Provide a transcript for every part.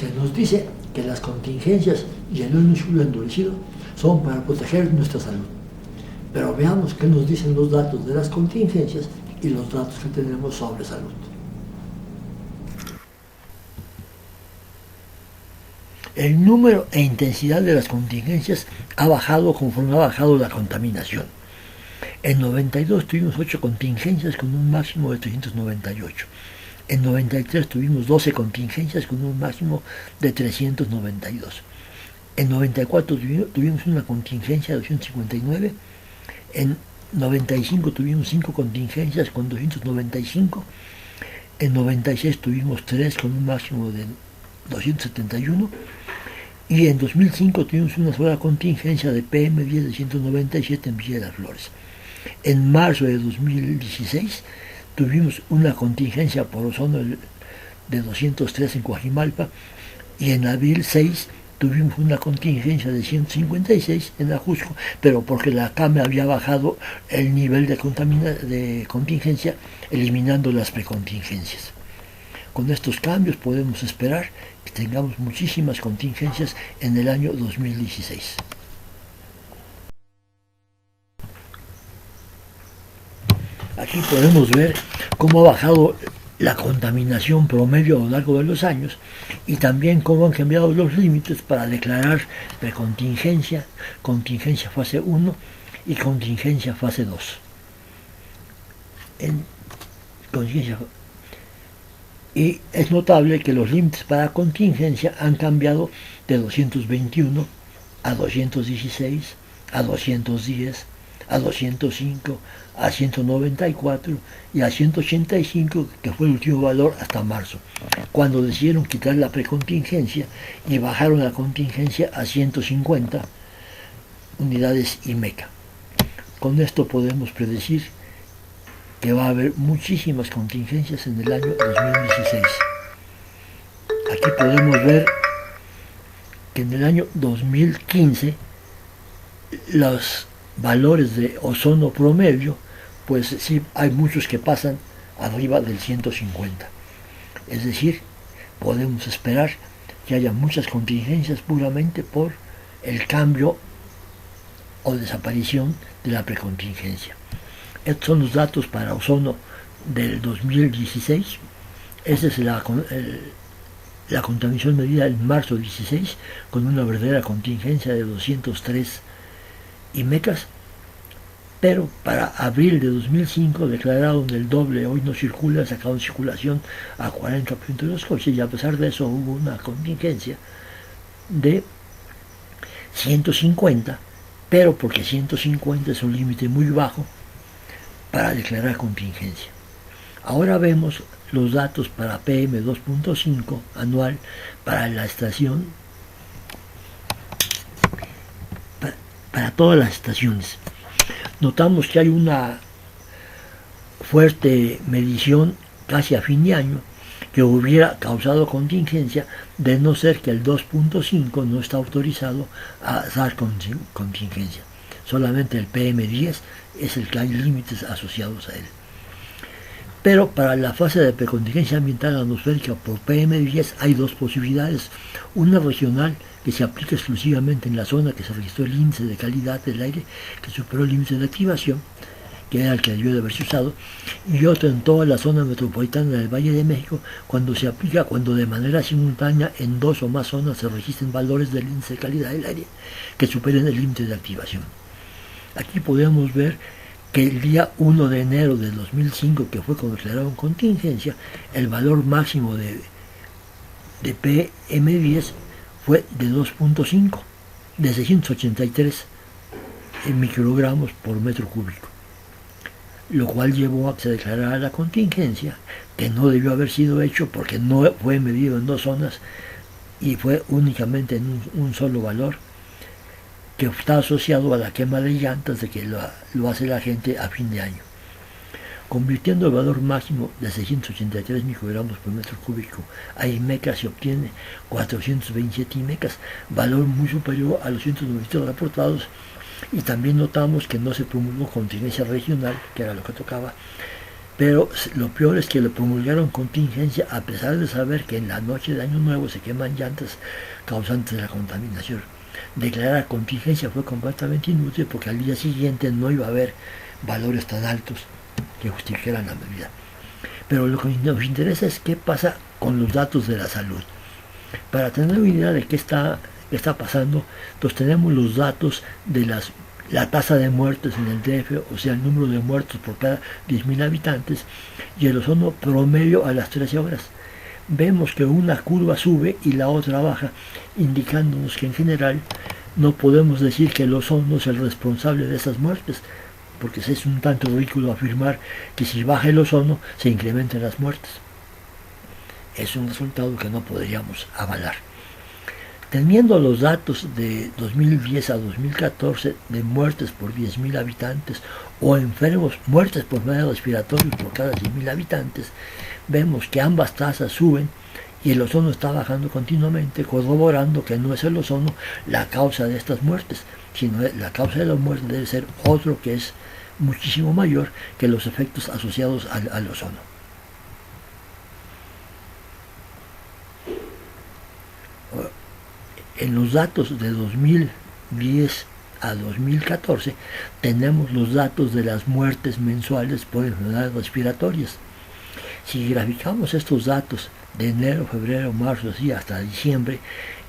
Se nos dice que las contingencias y el suelo endurecido son para proteger nuestra salud. Pero veamos qué nos dicen los datos de las contingencias y los datos que tenemos sobre salud. El número e intensidad de las contingencias ha bajado conforme ha bajado la contaminación. En 92 tuvimos 8 contingencias con un máximo de 398. En 93 tuvimos 12 contingencias con un máximo de 392. En 94 tuvimos una contingencia de 259. En 95 tuvimos 5 contingencias con 295. En 96 tuvimos 3 con un máximo de 271. Y en 2005 tuvimos una sola contingencia de PM10 de 197 en Villa de las Flores. En marzo de 2016 tuvimos una contingencia por ozono de 203 en Coajimalpa, y en abril 6 tuvimos una contingencia de 156 en Ajusco, pero porque la CAME había bajado el nivel de contingencia, eliminando las precontingencias. Con estos cambios podemos esperar que tengamos muchísimas contingencias en el año 2016. Aquí podemos ver cómo ha bajado la contaminación promedio a lo largo de los años, y también cómo han cambiado los límites para declarar precontingencia, contingencia fase 1 y contingencia fase 2. Y es notable que los límites para contingencia han cambiado de 221 a 216, a 210, a 205, a 194 y a 185, que fue el último valor hasta marzo, cuando decidieron quitar la precontingencia y bajaron la contingencia a 150 unidades IMECA. Con esto podemos predecir que va a haber muchísimas contingencias en el año 2016. Aquí podemos ver que en el año 2015 los valores de ozono promedio, pues sí, hay muchos que pasan arriba del 150. Es decir, podemos esperar que haya muchas contingencias puramente por el cambio o desaparición de la precontingencia. Estos son los datos para ozono del 2016. Esa es la contaminación medida en marzo 16, con una verdadera contingencia de 203 IMECAS, pero para abril de 2005 declararon el doble, hoy no circula, sacaron circulación a 40% de los coches, y a pesar de eso hubo una contingencia de 150, pero porque 150 es un límite muy bajo para declarar contingencia. Ahora vemos los datos para PM2.5 anual para la estación, para todas las estaciones. Notamos que hay una fuerte medición casi a fin de año que hubiera causado contingencia, de no ser que el 2.5 no está autorizado a dar contingencia. Solamente el PM10 es el que hay límites asociados a él. Pero para la fase de precontingencia ambiental atmosférica por PM10 hay dos posibilidades. Una regional, que se aplica exclusivamente en la zona que se registró el índice de calidad del aire que superó el límite de activación, que era el que debió de haberse usado, y otra en toda la zona metropolitana del Valle de México, cuando se aplica cuando de manera simultánea en dos o más zonas se registren valores del índice de calidad del aire que superen el límite de activación. Aquí podemos ver que el día 1 de enero de 2005, que fue cuando declararon contingencia, el valor máximo de PM10 fue de 2.5, de 683 microgramos por metro cúbico, lo cual llevó a que se declarara la contingencia, que no debió haber sido hecho porque no fue medido en dos zonas y fue únicamente en un solo valor, que está asociado a la quema de llantas, de que lo hace la gente a fin de año. Convirtiendo el valor máximo de 683 microgramos por metro cúbico a IMECA, se obtiene 427 IMECAS, valor muy superior a los 193 reportados, y también notamos que no se promulgó contingencia regional, que era lo que tocaba, Pero lo peor es que lo promulgaron contingencia a pesar de saber que en la noche de Año Nuevo se queman llantas causantes de la contaminación. Declarar contingencia fue completamente inútil porque al día siguiente no iba a haber valores tan altos que justificaran la medida. Pero lo que nos interesa es qué pasa con los datos de la salud. Para tener una idea de qué está pasando, pues tenemos los datos de la tasa de muertes en el DF, o sea, el número de muertos por cada 10.000 habitantes, y el ozono promedio a las 13 horas. Vemos que una curva sube y la otra baja, indicándonos que en general no podemos decir que el ozono es el responsable de esas muertes, porque es un tanto ridículo afirmar que si baja el ozono se incrementan las muertes. Es un resultado que no podríamos avalar. Teniendo los datos de 2010 a 2014 de muertes por 10.000 habitantes o enfermos, muertes por enfermedades respiratorias por cada 100.000 habitantes, vemos que ambas tasas suben y el ozono está bajando continuamente, corroborando que no es el ozono la causa de estas muertes, sino la causa de la muerte debe ser otro que es muchísimo mayor que los efectos asociados al ozono. En los datos de 2010 a 2014 tenemos los datos de las muertes mensuales por enfermedades respiratorias. Si graficamos estos datos de enero, febrero, marzo, así hasta diciembre,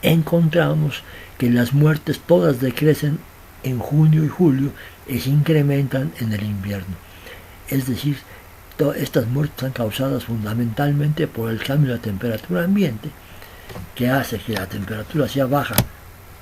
encontramos que las muertes todas decrecen en junio y julio y se incrementan en el invierno. Es decir, estas muertes están causadas fundamentalmente por el cambio de la temperatura ambiente, que hace que la temperatura sea baja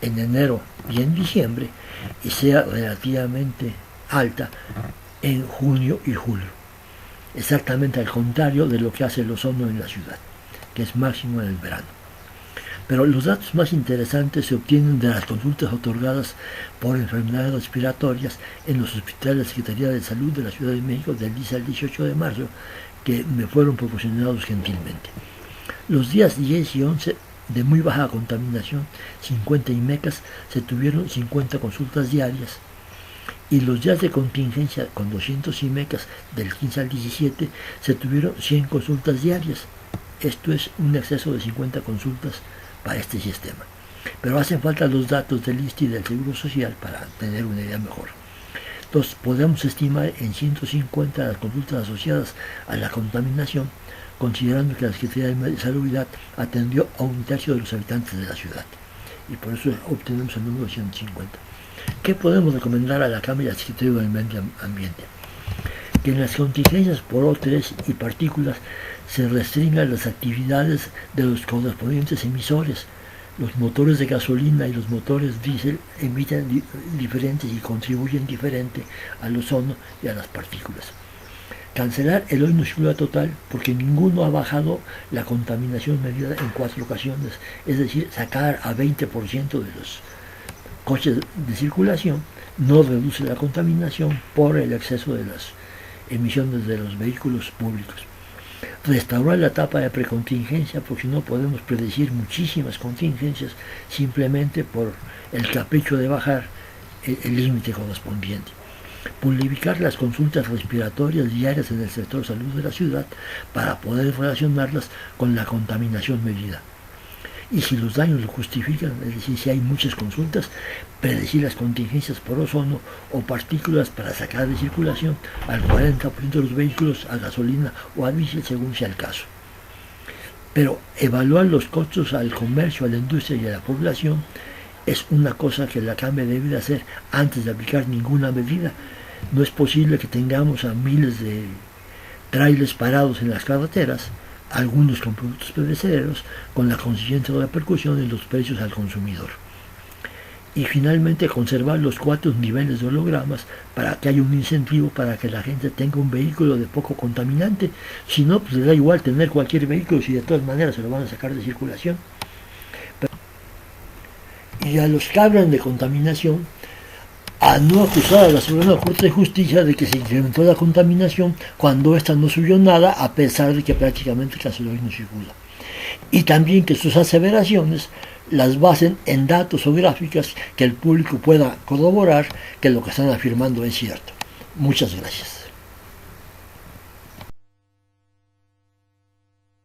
en enero y en diciembre y sea relativamente alta en junio y julio. Exactamente al contrario de lo que hace el ozono en la ciudad, que es máximo en el verano. Pero los datos más interesantes se obtienen de las consultas otorgadas por enfermedades respiratorias en los hospitales de la Secretaría de Salud de la Ciudad de México del 10 al 18 de marzo, que me fueron proporcionados gentilmente. Los días 10 y 11 de muy baja contaminación, 50 IMECAS, se tuvieron 50 consultas diarias. Y los días de contingencia con 200 IMECAS del 15 al 17 se tuvieron 100 consultas diarias. Esto es un exceso de 50 consultas para este sistema. Pero hacen falta los datos del ISSSTE y del Seguro Social para tener una idea mejor. Entonces podemos estimar en 150 las consultas asociadas a la contaminación, considerando que la Secretaría de Salubridad atendió a 1/3 de los habitantes de la ciudad. Y por eso obtenemos el número de 150. ¿Qué podemos recomendar a la Cámara y al Secretario del Medio Ambiente? Que en las contingencias por O3 y partículas se restringan las actividades de los correspondientes emisores. Los motores de gasolina y los motores diésel emiten diferentes y contribuyen diferente al ozono y a las partículas. Cancelar el hoy no circula total porque ninguno ha bajado la contaminación medida en 4 ocasiones, es decir, sacar a 20% de los coches de circulación no reduce la contaminación por el exceso de las emisiones de los vehículos públicos. Restaurar la etapa de precontingencia porque no podemos predecir muchísimas contingencias simplemente por el capricho de bajar el límite correspondiente. Publicar las consultas respiratorias diarias en el sector salud de la ciudad para poder relacionarlas con la contaminación medida. Y si los daños lo justifican, es decir, si hay muchas consultas, predecir las contingencias por ozono o partículas para sacar de circulación al 40% de los vehículos a gasolina o a diésel según sea el caso. Pero evaluar los costos al comercio, a la industria y a la población es una cosa que la Cámara debe de hacer antes de aplicar ninguna medida. No es posible que tengamos a miles de trailers parados en las carreteras, algunos con productos perecederos, con la consiguiente repercusión en los precios al consumidor. Y finalmente conservar los 4 niveles de hologramas para que haya un incentivo para que la gente tenga un vehículo de poco contaminante. Si no, pues le da igual tener cualquier vehículo si de todas maneras se lo van a sacar de circulación. Y a los que hablan de contaminación, a no acusar a la Suprema Corte de Justicia de que se incrementó la contaminación cuando ésta no subió nada, a pesar de que prácticamente casi hoy no circula. Y también que sus aseveraciones las basen en datos o gráficas que el público pueda corroborar que lo que están afirmando es cierto. Muchas gracias.